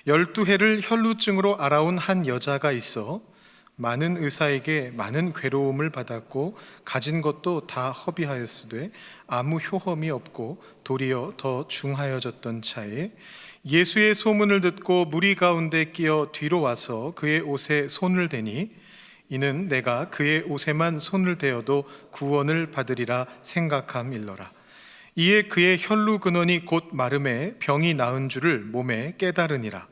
12해를 혈루증으로 앓아온 한 여자가 있어 많은 의사에게 많은 괴로움을 받았고 가진 것도 다 허비하였으되 아무 효험이 없고 도리어 더 중하여졌던 차에 예수의 소문을 듣고 무리 가운데 끼어 뒤로 와서 그의 옷에 손을 대니 이는 내가 그의 옷에만 손을 대어도 구원을 받으리라 생각함일러라. 이에 그의 혈루 근원이 곧 마름에 병이 나은 줄을 몸에 깨달으니라.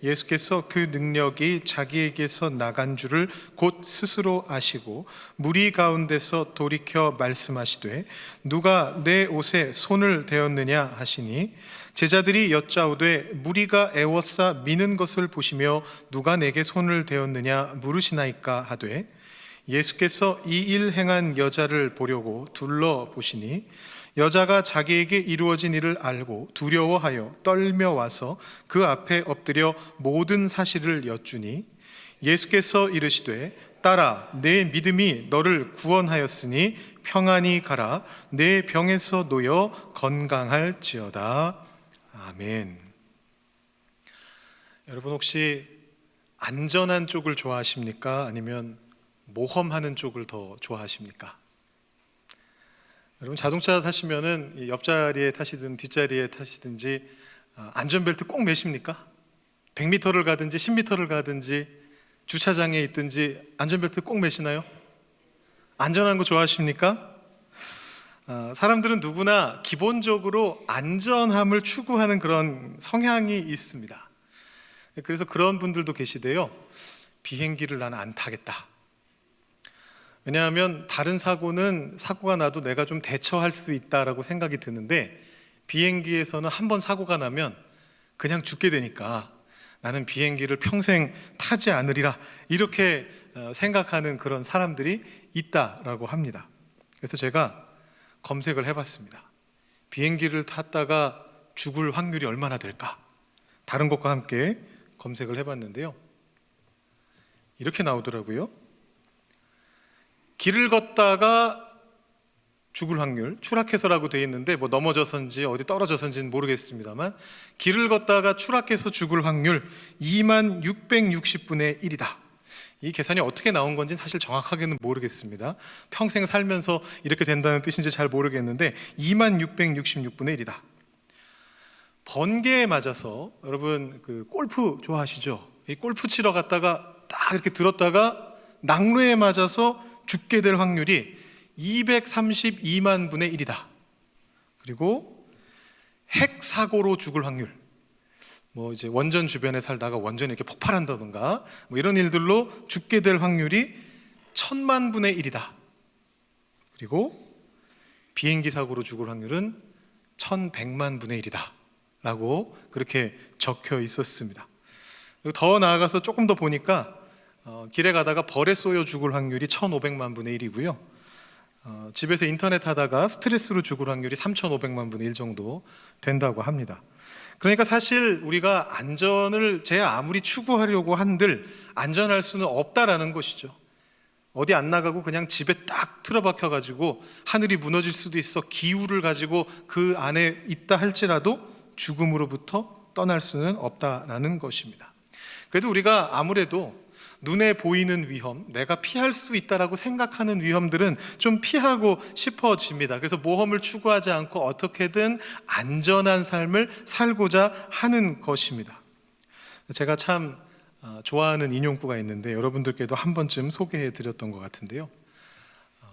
예수께서 그 능력이 자기에게서 나간 줄을 곧 스스로 아시고 무리 가운데서 돌이켜 말씀하시되 누가 내 옷에 손을 대었느냐 하시니 제자들이 여짜오되 무리가 애워싸 미는 것을 보시며 누가 내게 손을 대었느냐 물으시나이까 하되 예수께서 이 일 행한 여자를 보려고 둘러보시니 여자가 자기에게 이루어진 일을 알고 두려워하여 떨며 와서 그 앞에 엎드려 모든 사실을 여쭈니 예수께서 이르시되 딸아 내 믿음이 너를 구원하였으니 평안히 가라 내 병에서 놓여 건강할지어다. 아멘. 여러분 혹시 안전한 쪽을 좋아하십니까? 아니면 모험하는 쪽을 더 좋아하십니까? 여러분 자동차 타시면은 옆자리에 타시든 뒷자리에 타시든지 안전벨트 꼭 매십니까? 100m를 가든지 10m를 가든지 주차장에 있든지 안전벨트 꼭 매시나요? 안전한 거 좋아하십니까? 사람들은 누구나 기본적으로 안전함을 추구하는 그런 성향이 있습니다. 그래서 그런 분들도 계시대요. 비행기를 나는 안 타겠다. 왜냐하면 다른 사고가 나도 내가 좀 대처할 수 있다라고 생각이 드는데 비행기에서는 한번 사고가 나면 그냥 죽게 되니까 나는 비행기를 평생 타지 않으리라 이렇게 생각하는 그런 사람들이 있다라고 합니다. 그래서 제가 검색을 해봤습니다. 비행기를 탔다가 죽을 확률이 얼마나 될까? 다른 것과 함께 검색을 해봤는데요. 이렇게 나오더라고요. 길을 걷다가 죽을 확률, 추락해서라고 되어 있는데 뭐 넘어져서인지 어디 떨어져서인지는 모르겠습니다만 길을 걷다가 추락해서 죽을 확률 2660분의 1이다. 이 계산이 어떻게 나온 건지 사실 정확하게는 모르겠습니다. 평생 살면서 이렇게 된다는 뜻인지 잘 모르겠는데 2666분의 1이다. 번개에 맞아서 여러분 그 골프 좋아하시죠? 이 골프 치러 갔다가 딱 이렇게 들었다가 낙뢰에 맞아서 죽게 될 확률이 232만 분의 1이다. 그리고 핵 사고로 죽을 확률, 뭐 이제 원전 주변에 살다가 원전이 이렇게 폭발한다던가 뭐 이런 일들로 죽게 될 확률이 1000만 분의 1이다. 그리고 비행기 사고로 죽을 확률은 1100만 분의 1이다. 라고 그렇게 적혀 있었습니다. 그리고 더 나아가서 조금 더 보니까 길에 가다가 벌에 쏘여 죽을 확률이 1500만 분의 1이고요. 집에서 인터넷 하다가 스트레스로 죽을 확률이 3500만 분의 1 정도 된다고 합니다. 그러니까 사실 우리가 안전을 제 아무리 추구하려고 한들 안전할 수는 없다라는 것이죠. 어디 안 나가고 그냥 집에 딱 틀어박혀 가지고 하늘이 무너질 수도 있어 기우를 가지고 그 안에 있다 할지라도 죽음으로부터 떠날 수는 없다라는 것입니다. 그래도 우리가 아무래도 눈에 보이는 위험, 내가 피할 수 있다라고 생각하는 위험들은 좀 피하고 싶어집니다. 그래서 모험을 추구하지 않고 어떻게든 안전한 삶을 살고자 하는 것입니다. 제가 참 좋아하는 인용구가 있는데 여러분들께도 한 번쯤 소개해 드렸던 것 같은데요.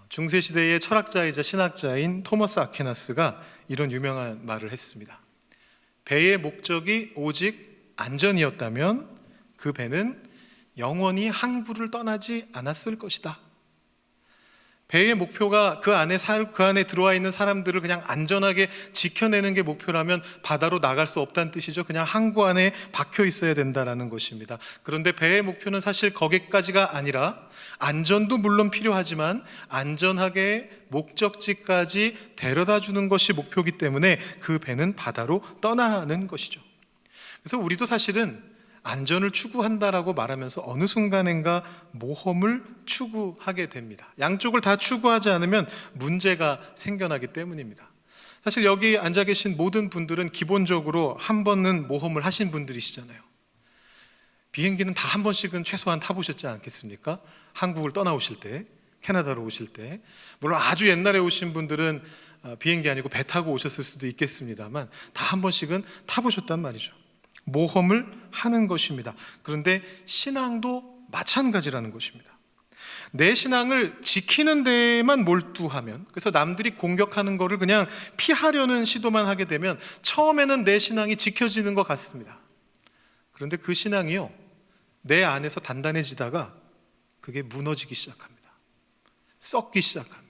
중세시대의 철학자이자 신학자인 토머스 아퀴나스가 이런 유명한 말을 했습니다. 배의 목적이 오직 안전이었다면 그 배는 영원히 항구를 떠나지 않았을 것이다. 배의 목표가 그 안에 들어와 있는 사람들을 그냥 안전하게 지켜내는 게 목표라면 바다로 나갈 수 없다는 뜻이죠. 그냥 항구 안에 박혀 있어야 된다는 것입니다. 그런데 배의 목표는 사실 거기까지가 아니라 안전도 물론 필요하지만 안전하게 목적지까지 데려다 주는 것이 목표이기 때문에 그 배는 바다로 떠나는 것이죠. 그래서 우리도 사실은 안전을 추구한다라고 말하면서 어느 순간인가 모험을 추구하게 됩니다. 양쪽을 다 추구하지 않으면 문제가 생겨나기 때문입니다. 사실 여기 앉아 계신 모든 분들은 기본적으로 한 번은 모험을 하신 분들이시잖아요. 비행기는 다 한 번씩은 최소한 타보셨지 않겠습니까? 한국을 떠나오실 때, 캐나다로 오실 때. 물론 아주 옛날에 오신 분들은 비행기 아니고 배 타고 오셨을 수도 있겠습니다만 다 한 번씩은 타보셨단 말이죠. 모험을 하는 것입니다. 그런데 신앙도 마찬가지라는 것입니다. 내 신앙을 지키는 데에만 몰두하면, 그래서 남들이 공격하는 거를 그냥 피하려는 시도만 하게 되면 처음에는 내 신앙이 지켜지는 것 같습니다. 그런데 그 신앙이요, 내 안에서 단단해지다가 그게 무너지기 시작합니다. 썩기 시작합니다.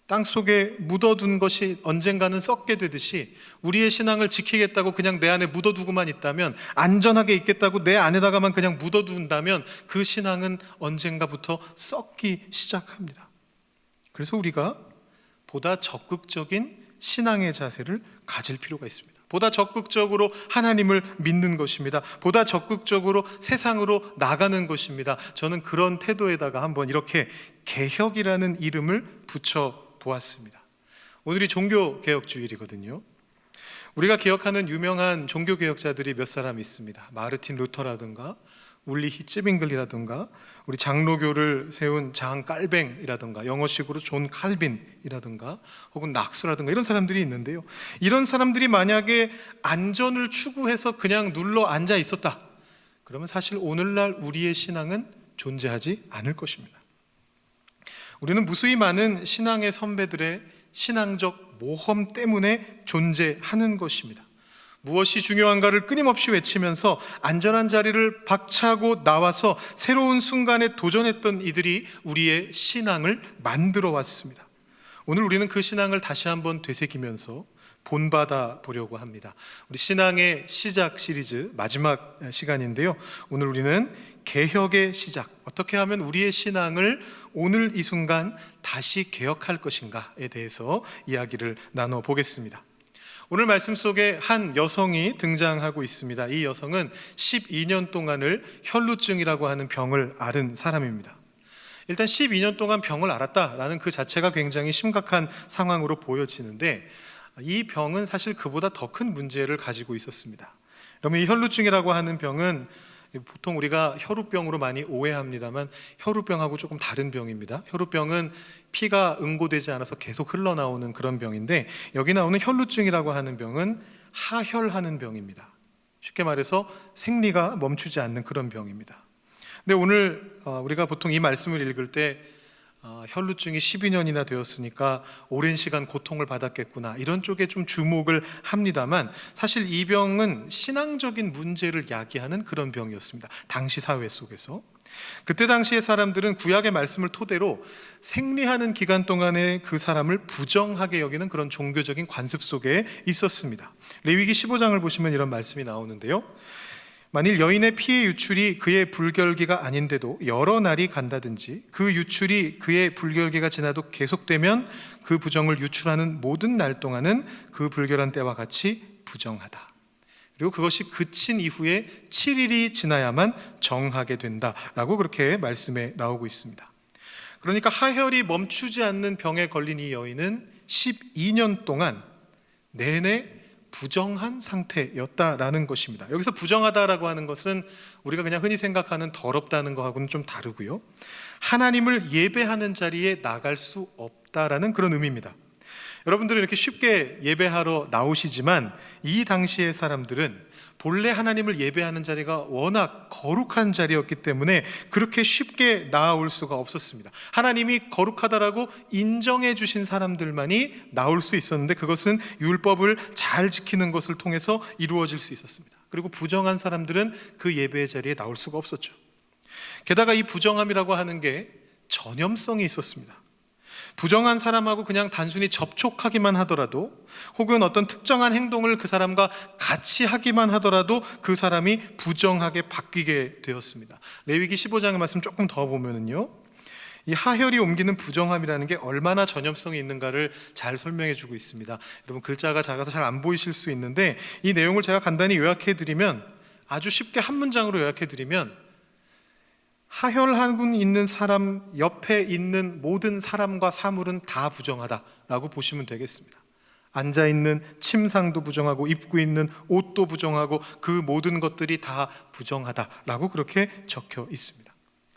땅속에 묻어둔 것이 언젠가는 썩게 되듯이 우리의 신앙을 지키겠다고 그냥 내 안에 묻어두고만 있다면, 안전하게 있겠다고 내 안에다가만 그냥 묻어둔다면 그 신앙은 언젠가부터 썩기 시작합니다. 그래서 우리가 보다 적극적인 신앙의 자세를 가질 필요가 있습니다. 보다 적극적으로 하나님을 믿는 것입니다. 보다 적극적으로 세상으로 나가는 것입니다. 저는 그런 태도에다가 한번 이렇게 개혁이라는 이름을 붙여 보았습니다. 오늘이 종교개혁주일이거든요. 우리가 기억하는 유명한 종교개혁자들이 몇 사람 있습니다. 마르틴 루터라든가 울리히 쯔빙글이라든가 우리 장로교를 세운 장 깔뱅이라든가 영어식으로 존 칼빈이라든가 혹은 낙스라든가 이런 사람들이 있는데요. 이런 사람들이 만약에 안전을 추구해서 그냥 눌러 앉아 있었다, 그러면 사실 오늘날 우리의 신앙은 존재하지 않을 것입니다. 우리는 무수히 많은 신앙의 선배들의 신앙적 모험 때문에 존재하는 것입니다. 무엇이 중요한가를 끊임없이 외치면서 안전한 자리를 박차고 나와서 새로운 순간에 도전했던 이들이 우리의 신앙을 만들어 왔습니다. 오늘 우리는 그 신앙을 다시 한번 되새기면서 본받아 보려고 합니다. 우리 신앙의 시작 시리즈 마지막 시간인데요. 오늘 우리는 개혁의 시작, 어떻게 하면 우리의 신앙을 오늘 이 순간 다시 개혁할 것인가에 대해서 이야기를 나눠보겠습니다. 오늘 말씀 속에 한 여성이 등장하고 있습니다. 이 여성은 12년 동안을 혈루증이라고 하는 병을 앓은 사람입니다. 일단 12년 동안 병을 앓았다라는 그 자체가 굉장히 심각한 상황으로 보여지는데, 이 병은 사실 그보다 더 큰 문제를 가지고 있었습니다. 그러면 이 혈루증이라고 하는 병은 보통 우리가 혈우병으로 많이 오해합니다만 혈우병하고 조금 다른 병입니다. 혈우병은 피가 응고되지 않아서 계속 흘러나오는 그런 병인데, 여기 나오는 혈루증이라고 하는 병은 하혈하는 병입니다. 쉽게 말해서 생리가 멈추지 않는 그런 병입니다. 근데 오늘 우리가 보통 이 말씀을 읽을 때 혈루증이 12년이나 되었으니까 오랜 시간 고통을 받았겠구나, 이런 쪽에 좀 주목을 합니다만 사실 이 병은 신앙적인 문제를 야기하는 그런 병이었습니다. 당시 사회 속에서. 그때 당시의 사람들은 구약의 말씀을 토대로 생리하는 기간 동안에 그 사람을 부정하게 여기는 그런 종교적인 관습 속에 있었습니다. 레위기 15장을 보시면 이런 말씀이 나오는데요. 만일 여인의 피의 유출이 그의 불결기가 아닌데도 여러 날이 간다든지 그 유출이 그의 불결기가 지나도 계속되면 그 부정을 유출하는 모든 날 동안은 그 불결한 때와 같이 부정하다. 그리고 그것이 그친 이후에 7일이 지나야만 정하게 된다라고 그렇게 말씀에 나오고 있습니다. 그러니까 하혈이 멈추지 않는 병에 걸린 이 여인은 12년 동안 내내 부정한 상태였다라는 것입니다. 여기서 부정하다라고 하는 것은 우리가 그냥 흔히 생각하는 더럽다는 것하고는 좀 다르고요, 하나님을 예배하는 자리에 나갈 수 없다라는 그런 의미입니다. 여러분들은 이렇게 쉽게 예배하러 나오시지만 이 당시의 사람들은 본래 하나님을 예배하는 자리가 워낙 거룩한 자리였기 때문에 그렇게 쉽게 나올 수가 없었습니다. 하나님이 거룩하다라고 인정해 주신 사람들만이 나올 수 있었는데, 그것은 율법을 잘 지키는 것을 통해서 이루어질 수 있었습니다. 그리고 부정한 사람들은 그 예배의 자리에 나올 수가 없었죠. 게다가 이 부정함이라고 하는 게 전염성이 있었습니다. 부정한 사람하고 그냥 단순히 접촉하기만 하더라도, 혹은 어떤 특정한 행동을 그 사람과 같이 하기만 하더라도 그 사람이 부정하게 바뀌게 되었습니다. 레위기 15장의 말씀 조금 더 보면은요, 이 하혈이 옮기는 부정함이라는 게 얼마나 전염성이 있는가를 잘 설명해 주고 있습니다. 여러분 글자가 작아서 잘 안 보이실 수 있는데 이 내용을 제가 간단히 요약해 드리면, 아주 쉽게 한 문장으로 요약해 드리면, 하혈하고 있는 사람 옆에 있는 모든 사람과 사물은 다 부정하다라고 보시면 되겠습니다. 앉아있는 침상도 부정하고 입고 있는 옷도 부정하고 그 모든 것들이 다 부정하다라고 그렇게 적혀 있습니다.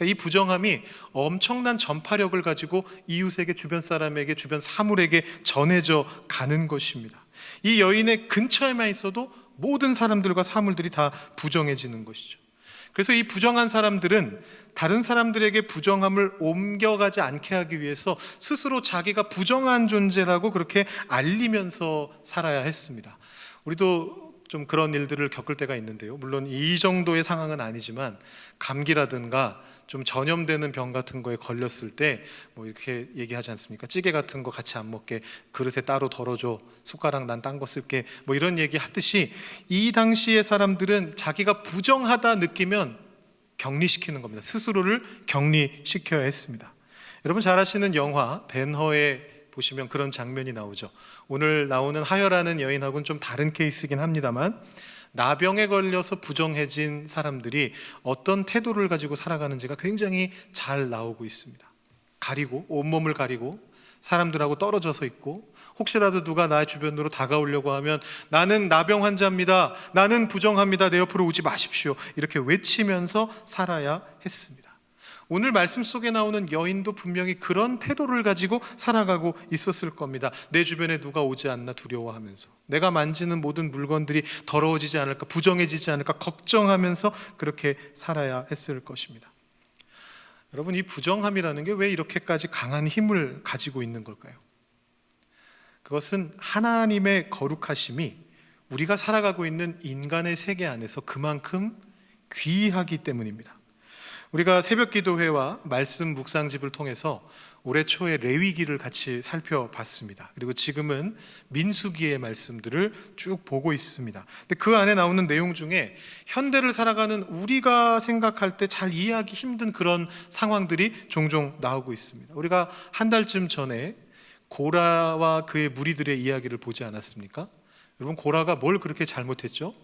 이 부정함이 엄청난 전파력을 가지고 이웃에게, 주변 사람에게, 주변 사물에게 전해져 가는 것입니다. 이 여인의 근처에만 있어도 모든 사람들과 사물들이 다 부정해지는 것이죠. 그래서 이 부정한 사람들은 다른 사람들에게 부정함을 옮겨가지 않게 하기 위해서 스스로 자기가 부정한 존재라고 그렇게 알리면서 살아야 했습니다. 우리도 좀 그런 일들을 겪을 때가 있는데요, 물론 이 정도의 상황은 아니지만 감기라든가 좀 전염되는 병 같은 거에 걸렸을 때 뭐 이렇게 얘기하지 않습니까? 찌개 같은 거 같이 안 먹게, 그릇에 따로 덜어줘, 숟가락 난 딴 거 쓸게, 뭐 이런 얘기 하듯이 이 당시의 사람들은 자기가 부정하다 느끼면 격리시키는 겁니다. 스스로를 격리시켜야 했습니다. 여러분 잘 아시는 영화 벤허에 보시면 그런 장면이 나오죠. 오늘 나오는 하여라는 여인하고는 좀 다른 케이스긴 합니다만, 나병에 걸려서 부정해진 사람들이 어떤 태도를 가지고 살아가는지가 굉장히 잘 나오고 있습니다. 가리고, 온몸을 가리고 사람들하고 떨어져서 있고, 혹시라도 누가 나의 주변으로 다가오려고 하면 나는 나병 환자입니다, 나는 부정합니다, 내 옆으로 오지 마십시오, 이렇게 외치면서 살아야 했습니다. 오늘 말씀 속에 나오는 여인도 분명히 그런 태도를 가지고 살아가고 있었을 겁니다. 내 주변에 누가 오지 않나 두려워하면서, 내가 만지는 모든 물건들이 더러워지지 않을까, 부정해지지 않을까 걱정하면서 그렇게 살아야 했을 것입니다. 여러분, 이 부정함이라는 게 왜 이렇게까지 강한 힘을 가지고 있는 걸까요? 그것은 하나님의 거룩하심이 우리가 살아가고 있는 인간의 세계 안에서 그만큼 귀하기 때문입니다. 우리가 새벽기도회와 말씀 묵상집을 통해서 올해 초에 레위기를 같이 살펴봤습니다. 그리고 지금은 민수기의 말씀들을 쭉 보고 있습니다. 근데 그 안에 나오는 내용 중에 현대를 살아가는 우리가 생각할 때 잘 이해하기 힘든 그런 상황들이 종종 나오고 있습니다. 우리가 한 달쯤 전에 고라와 그의 무리들의 이야기를 보지 않았습니까? 여러분, 고라가 뭘 그렇게 잘못했죠?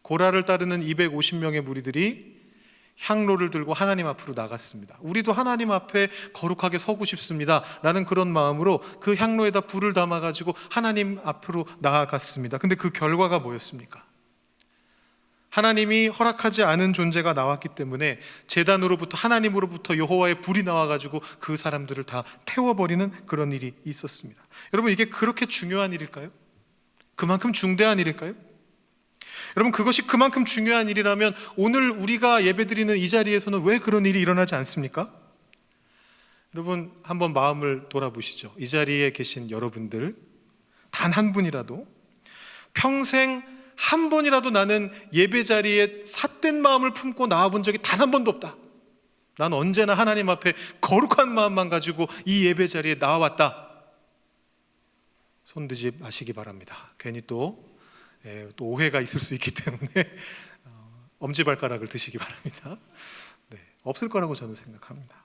고라를 따르는 250명의 무리들이 향로를 들고 하나님 앞으로 나갔습니다. 우리도 하나님 앞에 거룩하게 서고 싶습니다 라는 그런 마음으로 그 향로에다 불을 담아가지고 하나님 앞으로 나아갔습니다. 근데 그 결과가 뭐였습니까? 하나님이 허락하지 않은 존재가 나왔기 때문에 제단으로부터, 하나님으로부터 여호와의 불이 나와가지고 그 사람들을 다 태워버리는 그런 일이 있었습니다. 여러분, 이게 그렇게 중요한 일일까요? 그만큼 중대한 일일까요? 여러분, 그것이 그만큼 중요한 일이라면 오늘 우리가 예배드리는 이 자리에서는 왜 그런 일이 일어나지 않습니까? 여러분, 한번 마음을 돌아보시죠. 이 자리에 계신 여러분들 단 한 분이라도 평생 한 번이라도 나는 예배 자리에 삿된 마음을 품고 나와본 적이 단 한 번도 없다, 난 언제나 하나님 앞에 거룩한 마음만 가지고 이 예배 자리에 나와왔다, 손드지 마시기 바랍니다. 괜히 또 오해가 있을 수 있기 때문에 엄지발가락을 드시기 바랍니다. 네, 없을 거라고 저는 생각합니다.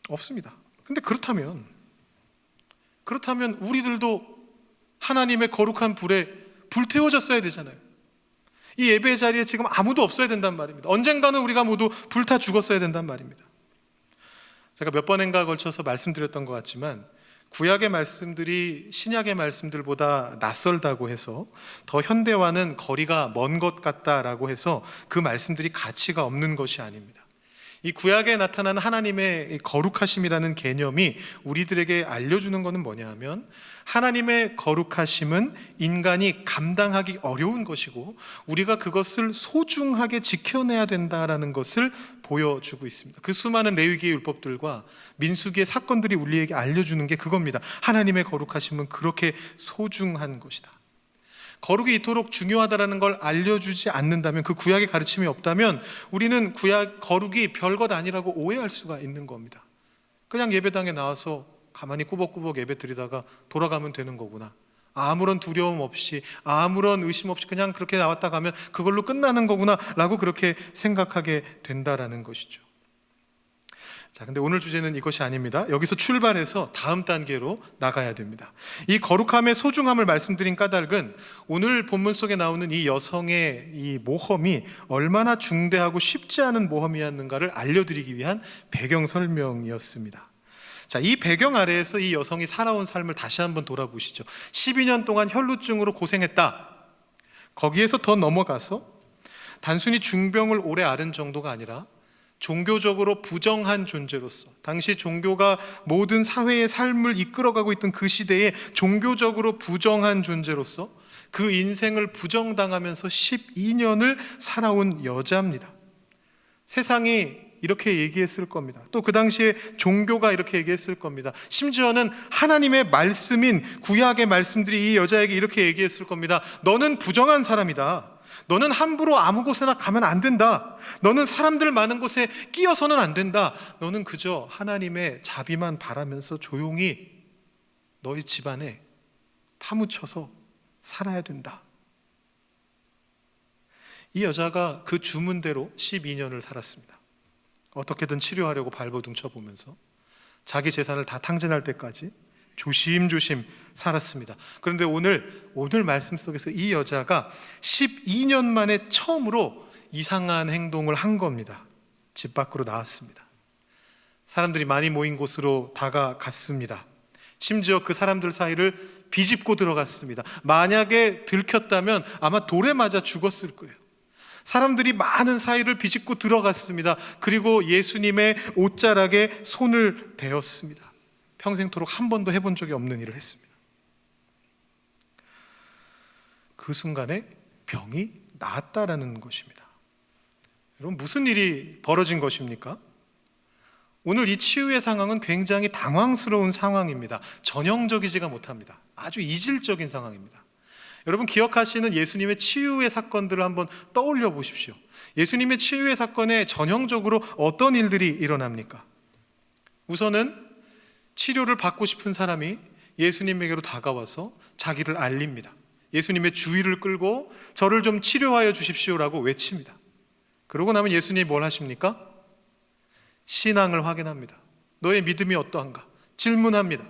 없습니다. 근데 그렇다면 우리들도 하나님의 거룩한 불에 불태워졌어야 되잖아요. 이 예배 자리에 지금 아무도 없어야 된단 말입니다. 언젠가는 우리가 모두 불타 죽었어야 된단 말입니다. 제가 몇 번인가 걸쳐서 말씀드렸던 것 같지만, 구약의 말씀들이 신약의 말씀들보다 낯설다고 해서, 더 현대와는 거리가 먼 것 같다라고 해서 그 말씀들이 가치가 없는 것이 아닙니다. 이 구약에 나타나는 하나님의 거룩하심이라는 개념이 우리들에게 알려주는 것은 뭐냐 하면, 하나님의 거룩하심은 인간이 감당하기 어려운 것이고 우리가 그것을 소중하게 지켜내야 된다라는 것을 보여주고 있습니다. 그 수많은 레위기의 율법들과 민수기의 사건들이 우리에게 알려주는 게 그겁니다. 하나님의 거룩하심은 그렇게 소중한 것이다. 거룩이 이토록 중요하다는 걸 알려주지 않는다면, 그 구약의 가르침이 없다면 우리는 거룩이 별것 아니라고 오해할 수가 있는 겁니다. 그냥 예배당에 나와서 가만히 꾸벅꾸벅 예배 드리다가 돌아가면 되는 거구나, 아무런 두려움 없이, 아무런 의심 없이 그냥 그렇게 나왔다 가면 그걸로 끝나는 거구나 라고 그렇게 생각하게 된다라는 것이죠. 자, 근데 오늘 주제는 이것이 아닙니다. 여기서 출발해서 다음 단계로 나가야 됩니다. 이 거룩함의 소중함을 말씀드린 까닭은 오늘 본문 속에 나오는 이 여성의 이 모험이 얼마나 중대하고 쉽지 않은 모험이었는가를 알려드리기 위한 배경 설명이었습니다. 자, 이 배경 아래에서 이 여성이 살아온 삶을 다시 한번 돌아보시죠. 12년 동안 혈루증으로 고생했다. 거기에서 더 넘어가서 단순히 중병을 오래 앓은 정도가 아니라 종교적으로 부정한 존재로서, 당시 종교가 모든 사회의 삶을 이끌어가고 있던 그 시대에 종교적으로 부정한 존재로서 그 인생을 부정당하면서 12년을 살아온 여자입니다. 세상이 이렇게 얘기했을 겁니다. 또 그 당시에 종교가 이렇게 얘기했을 겁니다. 심지어는 하나님의 말씀인 구약의 말씀들이 이 여자에게 이렇게 얘기했을 겁니다. 너는 부정한 사람이다. 너는 함부로 아무 곳에나 가면 안 된다. 너는 사람들 많은 곳에 끼어서는 안 된다. 너는 그저 하나님의 자비만 바라면서 조용히 너희 집안에 파묻혀서 살아야 된다. 이 여자가 그 주문대로 12년을 살았습니다. 어떻게든 치료하려고 발버둥 쳐보면서 자기 재산을 다 탕진할 때까지 조심조심 살았습니다. 그런데 오늘 말씀 속에서 이 여자가 12년 만에 처음으로 이상한 행동을 한 겁니다. 집 밖으로 나왔습니다. 사람들이 많이 모인 곳으로 다가갔습니다. 심지어 그 사람들 사이를 비집고 들어갔습니다. 만약에 들켰다면 아마 돌에 맞아 죽었을 거예요. 사람들이 많은 사이를 비집고 들어갔습니다. 그리고 예수님의 옷자락에 손을 대었습니다. 평생토록 한 번도 해본 적이 없는 일을 했습니다. 그 순간에 병이 나았다라는 것입니다. 여러분, 무슨 일이 벌어진 것입니까? 오늘 이 치유의 상황은 굉장히 당황스러운 상황입니다. 전형적이지가 못합니다. 아주 이질적인 상황입니다. 여러분, 기억하시는 예수님의 치유의 사건들을 한번 떠올려 보십시오. 예수님의 치유의 사건에 전형적으로 어떤 일들이 일어납니까? 우선은 치료를 받고 싶은 사람이 예수님에게로 다가와서 자기를 알립니다. 예수님의 주의를 끌고 저를 좀 치료하여 주십시오라고 외칩니다. 그러고 나면 예수님이 뭘 하십니까? 신앙을 확인합니다. 너의 믿음이 어떠한가? 질문합니다.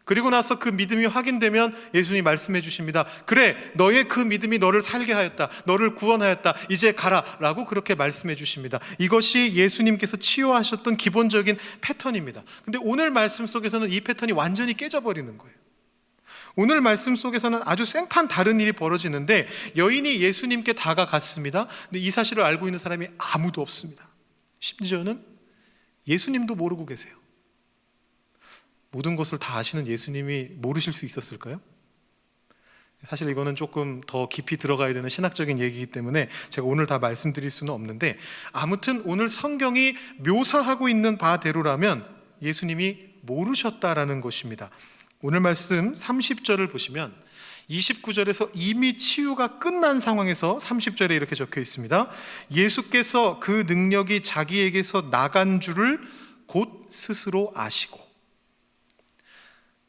그리고 나서 그 믿음이 확인되면 예수님이 말씀해 주십니다. 그래, 너의 그 믿음이 너를 살게 하였다. 너를 구원하였다. 이제 가라 라고 그렇게 말씀해 주십니다. 이것이 예수님께서 치유하셨던 기본적인 패턴입니다. 근데 오늘 말씀 속에서는 이 패턴이 완전히 깨져버리는 거예요. 오늘 말씀 속에서는 아주 생판 다른 일이 벌어지는데, 여인이 예수님께 다가갔습니다. 근데 이 사실을 알고 있는 사람이 아무도 없습니다. 심지어는 예수님도 모르고 계세요. 모든 것을 다 아시는 예수님이 모르실 수 있었을까요? 사실 이거는 조금 더 깊이 들어가야 되는 신학적인 얘기이기 때문에 제가 오늘 다 말씀드릴 수는 없는데, 아무튼 오늘 성경이 묘사하고 있는 바대로라면 예수님이 모르셨다라는 것입니다. 오늘 말씀 30절을 보시면 29절에서 이미 치유가 끝난 상황에서 30절에 이렇게 적혀 있습니다. 예수께서 그 능력이 자기에게서 나간 줄을 곧 스스로 아시고,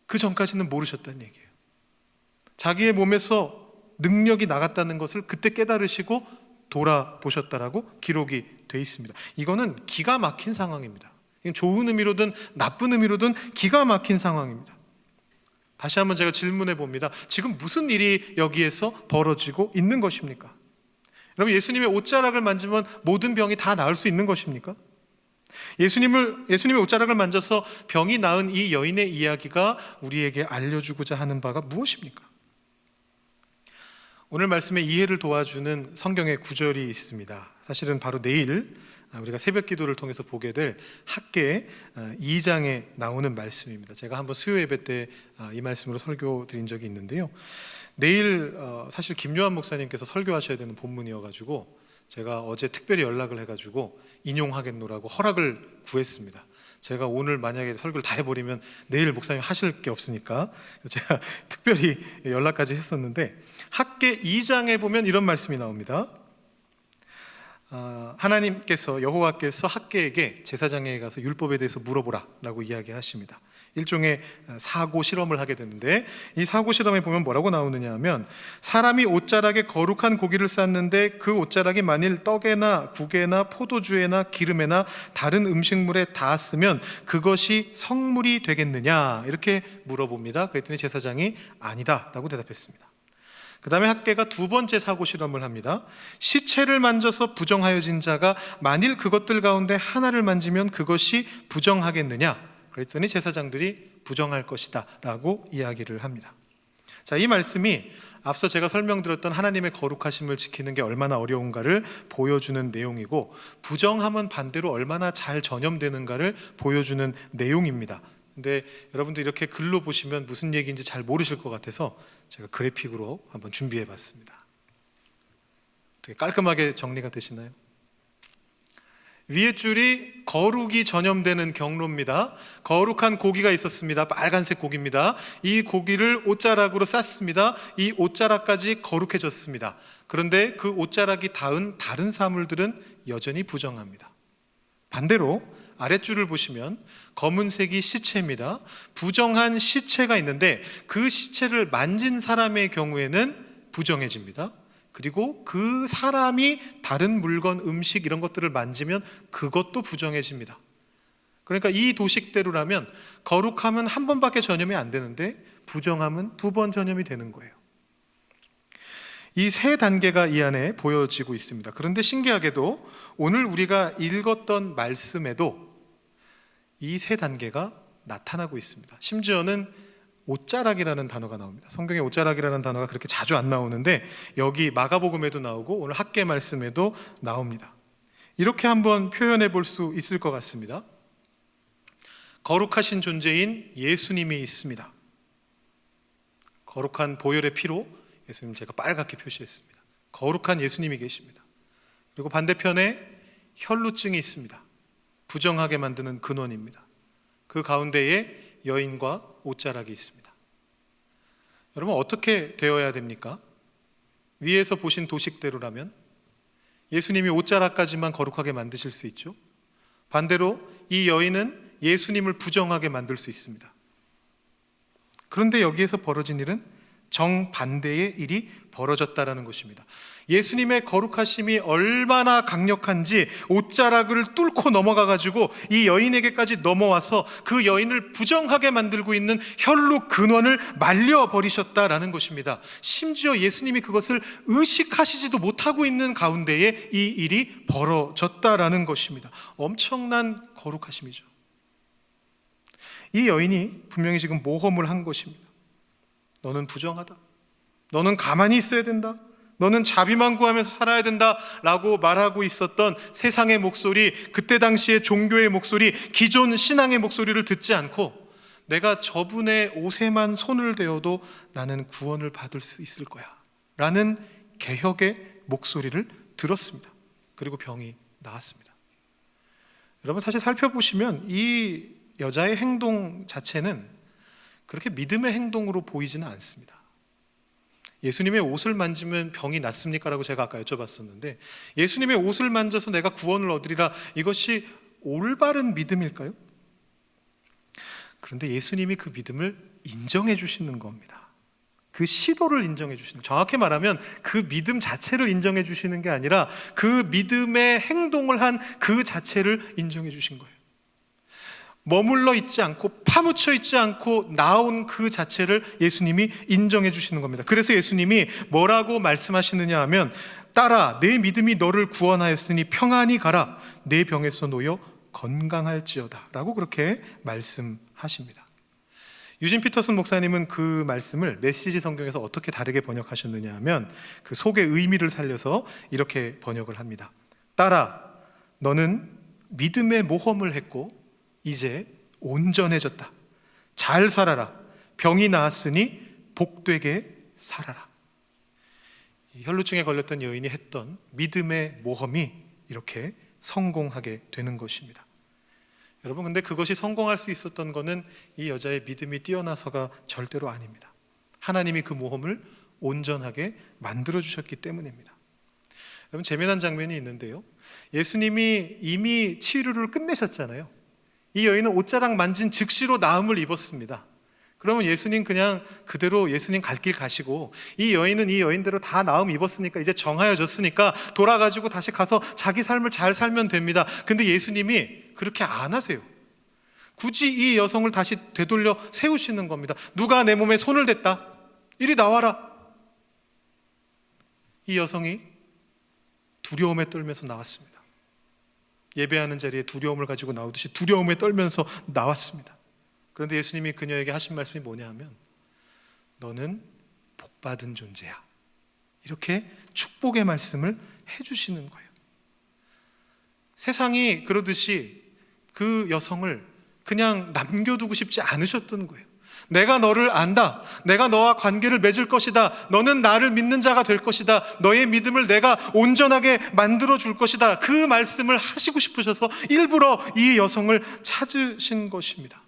그 전까지는 모르셨다는 얘기예요. 자기의 몸에서 능력이 나갔다는 것을 그때 깨달으시고 돌아보셨다라고 기록이 돼 있습니다. 이거는 기가 막힌 상황입니다. 좋은 의미로든 나쁜 의미로든 기가 막힌 상황입니다. 다시 한번 제가 질문해 봅니다. 지금 무슨 일이 여기에서 벌어지고 있는 것입니까? 여러분, 예수님의 옷자락을 만지면 모든 병이 다 나을 수 있는 것입니까? 예수님의 옷자락을 만져서 병이 나은 이 여인의 이야기가 우리에게 알려주고자 하는 바가 무엇입니까? 오늘 말씀의 이해를 도와주는 성경의 구절이 있습니다. 사실은 바로 내일 우리가 새벽 기도를 통해서 보게 될 학개 2장에 나오는 말씀입니다. 제가 한번 수요 예배 때 이 말씀으로 설교 드린 적이 있는데요. 내일 사실 김요한 목사님께서 설교하셔야 되는 본문이어가지고 제가 어제 특별히 연락을 해가지고 인용하겠노라고 허락을 구했습니다. 제가 오늘 만약에 설교를 다 해버리면 내일 목사님 하실 게 없으니까 제가 특별히 연락까지 했었는데, 학개 2장에 보면 이런 말씀이 나옵니다. 하나님께서, 여호와께서 학개에게 제사장에게 가서 율법에 대해서 물어보라 라고 이야기하십니다. 일종의 사고 실험을 하게 되는데, 이 사고 실험에 보면 뭐라고 나오느냐 하면, 사람이 옷자락에 거룩한 고기를 쌌는데 그 옷자락이 만일 떡에나 국에나 포도주에나 기름에나 다른 음식물에 닿았으면 그것이 성물이 되겠느냐, 이렇게 물어봅니다. 그랬더니 제사장이 아니다 라고 대답했습니다. 그 다음에 학개가 두 번째 사고 실험을 합니다. 시체를 만져서 부정하여진 자가 만일 그것들 가운데 하나를 만지면 그것이 부정하겠느냐? 그랬더니 제사장들이 부정할 것이다 라고 이야기를 합니다. 자, 이 말씀이 앞서 제가 설명드렸던 하나님의 거룩하심을 지키는 게 얼마나 어려운가를 보여주는 내용이고, 부정함은 반대로 얼마나 잘 전염되는가를 보여주는 내용입니다. 근데 여러분들 이렇게 글로 보시면 무슨 얘기인지 잘 모르실 것 같아서 제가 그래픽으로 한번 준비해 봤습니다. 되게 깔끔하게 정리가 되시나요? 위에 줄이 거룩이 전염되는 경로입니다. 거룩한 고기가 있었습니다. 빨간색 고기입니다. 이 고기를 옷자락으로 쌌습니다. 이 옷자락까지 거룩해졌습니다. 그런데 그 옷자락이 닿은 다른 사물들은 여전히 부정합니다. 반대로 아랫줄을 보시면 검은색이 시체입니다. 부정한 시체가 있는데 그 시체를 만진 사람의 경우에는 부정해집니다. 그리고 그 사람이 다른 물건, 음식 이런 것들을 만지면 그것도 부정해집니다. 그러니까 이 도식대로라면 거룩함은 한 번밖에 전염이 안 되는데 부정함은 2번 전염이 되는 거예요. 이 세 단계가 이 안에 보여지고 있습니다. 그런데 신기하게도 오늘 우리가 읽었던 말씀에도 이 세 단계가 나타나고 있습니다. 심지어는 옷자락이라는 단어가 나옵니다. 성경에 옷자락이라는 단어가 그렇게 자주 안 나오는데 여기 마가복음에도 나오고 오늘 학계 말씀에도 나옵니다. 이렇게 한번 표현해 볼 수 있을 것 같습니다. 거룩하신 존재인 예수님이 있습니다. 거룩한 보혈의 피로 예수님 제가 빨갛게 표시했습니다. 거룩한 예수님이 계십니다. 그리고 반대편에 혈루증이 있습니다. 부정하게 만드는 근원입니다. 그 가운데에 여인과 옷자락이 있습니다. 여러분 어떻게 되어야 됩니까? 위에서 보신 도식대로라면 예수님이 옷자락까지만 거룩하게 만드실 수 있죠. 반대로 이 여인은 예수님을 부정하게 만들 수 있습니다. 그런데 여기에서 벌어진 일은 정반대의 일이 벌어졌다라는 것입니다. 예수님의 거룩하심이 얼마나 강력한지 옷자락을 뚫고 넘어가가지고 이 여인에게까지 넘어와서 그 여인을 부정하게 만들고 있는 혈루 근원을 말려버리셨다라는 것입니다. 심지어 예수님이 그것을 의식하시지도 못하고 있는 가운데에 이 일이 벌어졌다라는 것입니다. 엄청난 거룩하심이죠. 이 여인이 분명히 지금 모험을 한 것입니다. 너는 부정하다. 너는 가만히 있어야 된다. 너는 자비만 구하면서 살아야 된다라고 말하고 있었던 세상의 목소리, 그때 당시의 종교의 목소리, 기존 신앙의 목소리를 듣지 않고 내가 저분의 옷에만 손을 대어도 나는 구원을 받을 수 있을 거야 라는 개혁의 목소리를 들었습니다. 그리고 병이 나았습니다. 여러분 사실 살펴보시면 이 여자의 행동 자체는 그렇게 믿음의 행동으로 보이지는 않습니다. 예수님의 옷을 만지면 병이 낫습니까? 라고 제가 아까 여쭤봤었는데 예수님의 옷을 만져서 내가 구원을 얻으리라, 이것이 올바른 믿음일까요? 그런데 예수님이 그 믿음을 인정해 주시는 겁니다. 그 시도를 인정해 주시는, 정확히 말하면 그 믿음 자체를 인정해 주시는 게 아니라 그 믿음의 행동을 한 그 자체를 인정해 주신 거예요. 머물러 있지 않고 파묻혀 있지 않고 나온 그 자체를 예수님이 인정해 주시는 겁니다. 그래서 예수님이 뭐라고 말씀하시느냐 하면 딸아 내 믿음이 너를 구원하였으니 평안히 가라 내 병에서 놓여 건강할지어다 라고 그렇게 말씀하십니다. 유진 피터슨 목사님은 그 말씀을 메시지 성경에서 어떻게 다르게 번역하셨느냐 하면 그 속의 의미를 살려서 이렇게 번역을 합니다. 딸아 너는 믿음의 모험을 했고 이제 온전해졌다. 잘 살아라. 병이 나았으니 복되게 살아라. 혈루증에 걸렸던 여인이 했던 믿음의 모험이 이렇게 성공하게 되는 것입니다. 여러분 근데 그것이 성공할 수 있었던 것은 이 여자의 믿음이 뛰어나서가 절대로 아닙니다. 하나님이 그 모험을 온전하게 만들어 주셨기 때문입니다. 여러분 재미난 장면이 있는데요, 예수님이 이미 치료를 끝내셨잖아요. 이 여인은 옷자락 만진 즉시로 나음을 입었습니다. 그러면 예수님 그냥 그대로 예수님 갈 길 가시고 이 여인은 이 여인대로 다 나음 입었으니까 이제 정하여졌으니까 돌아가지고 다시 가서 자기 삶을 잘 살면 됩니다. 근데 예수님이 그렇게 안 하세요. 굳이 이 여성을 다시 되돌려 세우시는 겁니다. 누가 내 몸에 손을 댔다. 이리 나와라. 이 여성이 두려움에 떨면서 나왔습니다. 예배하는 자리에 두려움을 가지고 나오듯이 두려움에 떨면서 나왔습니다. 그런데 예수님이 그녀에게 하신 말씀이 뭐냐 하면 너는 복받은 존재야. 이렇게 축복의 말씀을 해주시는 거예요. 세상이 그러듯이 그 여성을 그냥 남겨두고 싶지 않으셨던 거예요. 내가 너를 안다. 내가 너와 관계를 맺을 것이다. 너는 나를 믿는 자가 될 것이다. 너의 믿음을 내가 온전하게 만들어 줄 것이다. 그 말씀을 하시고 싶으셔서 일부러 이 여성을 찾으신 것입니다.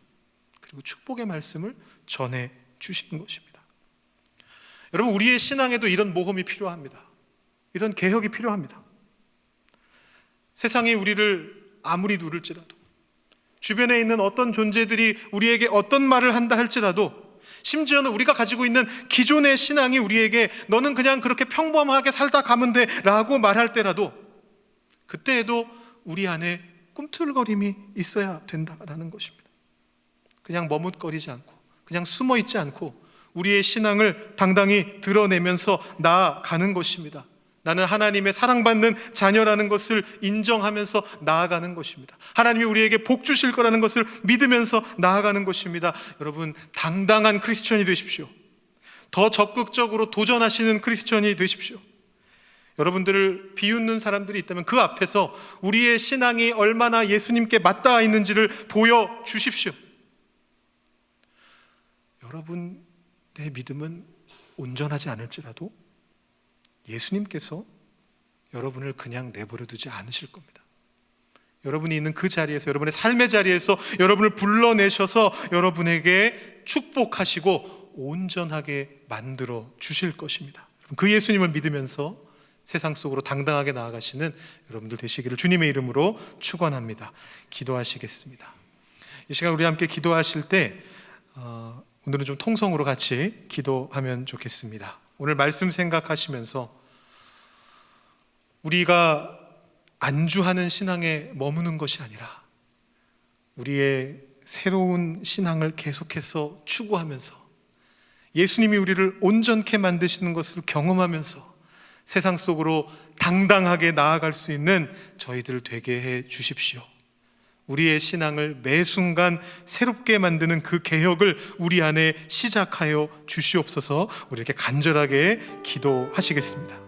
그리고 축복의 말씀을 전해 주신 것입니다. 여러분, 우리의 신앙에도 이런 모험이 필요합니다. 이런 개혁이 필요합니다. 세상이 우리를 아무리 누를지라도, 주변에 있는 어떤 존재들이 우리에게 어떤 말을 한다 할지라도, 심지어는 우리가 가지고 있는 기존의 신앙이 우리에게 너는 그냥 그렇게 평범하게 살다 가면 돼 라고 말할 때라도, 그때에도 우리 안에 꿈틀거림이 있어야 된다라는 것입니다. 그냥 머뭇거리지 않고, 그냥 숨어 있지 않고 우리의 신앙을 당당히 드러내면서 나아가는 것입니다. 나는 하나님의 사랑받는 자녀라는 것을 인정하면서 나아가는 것입니다. 하나님이 우리에게 복 주실 거라는 것을 믿으면서 나아가는 것입니다. 여러분, 당당한 크리스천이 되십시오. 더 적극적으로 도전하시는 크리스천이 되십시오. 여러분들을 비웃는 사람들이 있다면 그 앞에서 우리의 신앙이 얼마나 예수님께 맞닿아 있는지를 보여주십시오. 여러분의 믿음은 온전하지 않을지라도 예수님께서 여러분을 그냥 내버려 두지 않으실 겁니다. 여러분이 있는 그 자리에서, 여러분의 삶의 자리에서 여러분을 불러내셔서 여러분에게 축복하시고 온전하게 만들어 주실 것입니다. 그 예수님을 믿으면서 세상 속으로 당당하게 나아가시는 여러분들 되시기를 주님의 이름으로 축원합니다. 기도하시겠습니다. 이 시간 우리 함께 기도하실 때 오늘은 좀 통성으로 같이 기도하면 좋겠습니다. 오늘 말씀 생각하시면서 우리가 안주하는 신앙에 머무는 것이 아니라 우리의 새로운 신앙을 계속해서 추구하면서 예수님이 우리를 온전케 만드시는 것을 경험하면서 세상 속으로 당당하게 나아갈 수 있는 저희들 되게 해 주십시오. 우리의 신앙을 매 순간 새롭게 만드는 그 개혁을 우리 안에 시작하여 주시옵소서. 우리 이렇게 간절하게 기도하시겠습니다.